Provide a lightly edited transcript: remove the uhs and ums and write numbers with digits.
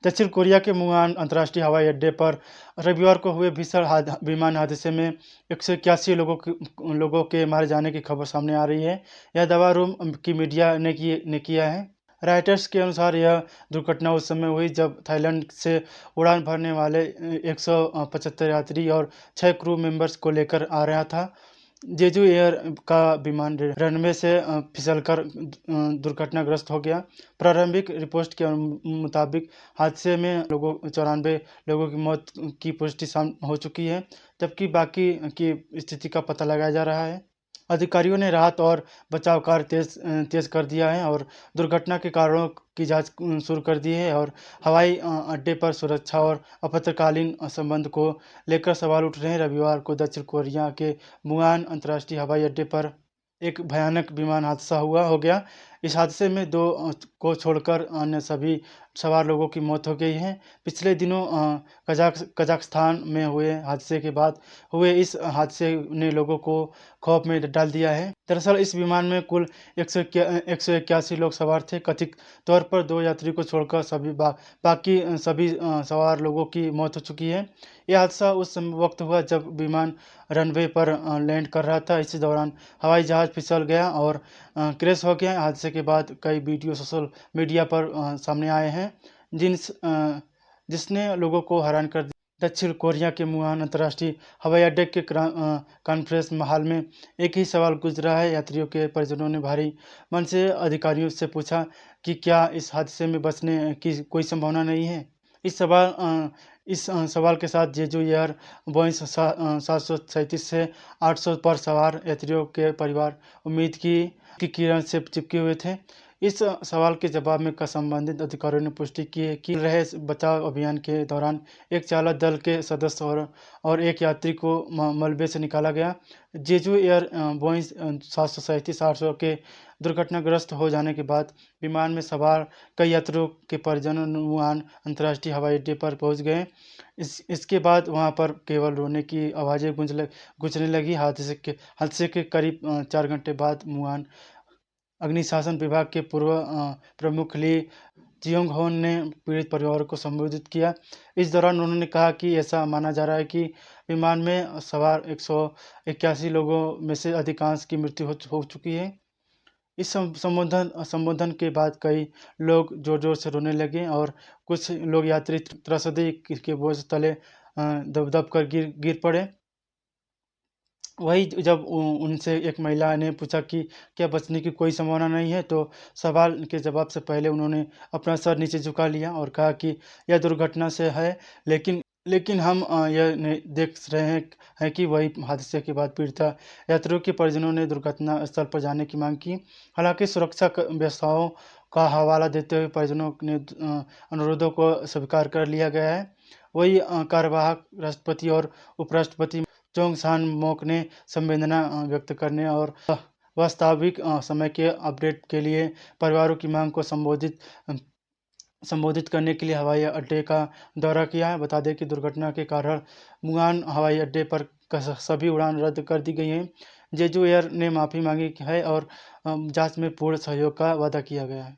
दक्षिण कोरिया के मुआन अंतर्राष्ट्रीय हवाई अड्डे पर रविवार को हुए भीषण विमान हादसे में 181 लोगों के मारे जाने की खबर सामने आ रही है। यह दावा रोम की मीडिया ने किया है। राइटर्स के अनुसार यह दुर्घटना उस समय हुई जब थाईलैंड से उड़ान भरने वाले 175 यात्री और 6 क्रू मेंबर्स को लेकर आ रहा था। जेजू एयर का विमान रनवे से फिसलकर दुर्घटनाग्रस्त हो गया। प्रारंभिक रिपोर्ट के मुताबिक हादसे में 94 लोगों की मौत की पुष्टि हो चुकी है, जबकि बाकी की स्थिति का पता लगाया जा रहा है। अधिकारियों ने राहत और बचाव कार्य तेज कर दिया है और दुर्घटना के कारणों की जांच शुरू कर दी है और हवाई अड्डे पर सुरक्षा और आपातकालीन संबंध को लेकर सवाल उठ रहे हैं। रविवार को दक्षिण कोरिया के मुआन अंतर्राष्ट्रीय हवाई अड्डे पर एक भयानक विमान हादसा हो गया। इस हादसे में 2 को छोड़कर अन्य सभी सवार लोगों की मौत हो गई है। पिछले दिनों कजाकिस्तान में हुए हादसे के बाद हुए इस हादसे ने लोगों को खौफ में डाल दिया है। दरअसल इस विमान में कुल 181 लोग सवार थे। कथित तौर पर 2 यात्री को छोड़कर बाकी सभी सवार लोगों की मौत हो चुकी है। यह हादसा उस वक्त हुआ जब विमान रनवे पर लैंड कर रहा था। इसी दौरान हवाई जहाज फिसल गया और क्रैश हो गया। हादसे के बाद कई वीडियो सोशल मीडिया पर सामने आए हैं जिसने लोगों को हैरान कर दिया। दक्षिण कोरिया के मुहान अंतर्राष्ट्रीय हवाई अड्डे के कॉन्फ्रेंस हॉल में एक ही सवाल गूंज है। यात्रियों के परिजनों ने भारी मन से अधिकारियों से पूछा कि क्या इस हादसे में बचने की कोई संभावना नहीं है। इस सवाल के साथ जेजू एयर बोइंग 737 से 800 पर सवार यात्रियों के परिवार उम्मीद की किरण से चिपके हुए थे। इस सवाल के जवाब में संबंधित अधिकारियों ने पुष्टि की है कि रहे बचाव अभियान के दौरान एक चालक दल के सदस्य और एक यात्री को मलबे से निकाला गया। जेजू एयर बोइंग 737-800 के दुर्घटनाग्रस्त हो जाने के बाद विमान में सवार कई यात्रियों के परिजन वुहान अंतर्राष्ट्रीय हवाई अड्डे पर पहुंच गए। इसके बाद वहां पर केवल रोने की आवाज़ें गूंजने लगी। हादसे के करीब 4 घंटे बाद वुहान अग्निशमन विभाग के पूर्व प्रमुख ली जियोंग-होन ने पीड़ित परिवारों को संबोधित किया। इस दौरान उन्होंने कहा कि ऐसा माना जा रहा है कि विमान में सवार 181 लोगों में से अधिकांश की मृत्यु हो चुकी है। इस संबोधन के बाद कई लोग जोर-जोर से रोने लगे और कुछ लोग यात्री त्रसदी के बोझ तले दब कर गिर पड़े। वही जब उनसे एक महिला ने पूछा कि क्या बचने की कोई संभावना नहीं है, तो सवाल के जवाब से पहले उन्होंने अपना सर नीचे झुका लिया और कहा कि यह दुर्घटना से है, लेकिन हम यह देख रहे हैं कि वही हादसे के बाद पीड़िता यात्रियों के परिजनों ने दुर्घटना स्थल पर जाने की मांग की। हालांकि सुरक्षा व्यवस्थाओं का हवाला देते हुए परिजनों ने अनुरोधों को स्वीकार कर लिया गया है। वही कार्यवाहक राष्ट्रपति और उपराष्ट्रपति चोंग सान मोक ने संवेदना व्यक्त करने और वास्तविक समय के अपडेट के लिए परिवारों की मांग को संबोधित करने के लिए हवाई अड्डे का दौरा किया है। बता दें कि दुर्घटना के कारण मुआन हवाई अड्डे पर सभी उड़ान रद्द कर दी गई हैं। जेजू एयर ने माफ़ी मांगी है और जांच में पूर्ण सहयोग का वादा किया गया है।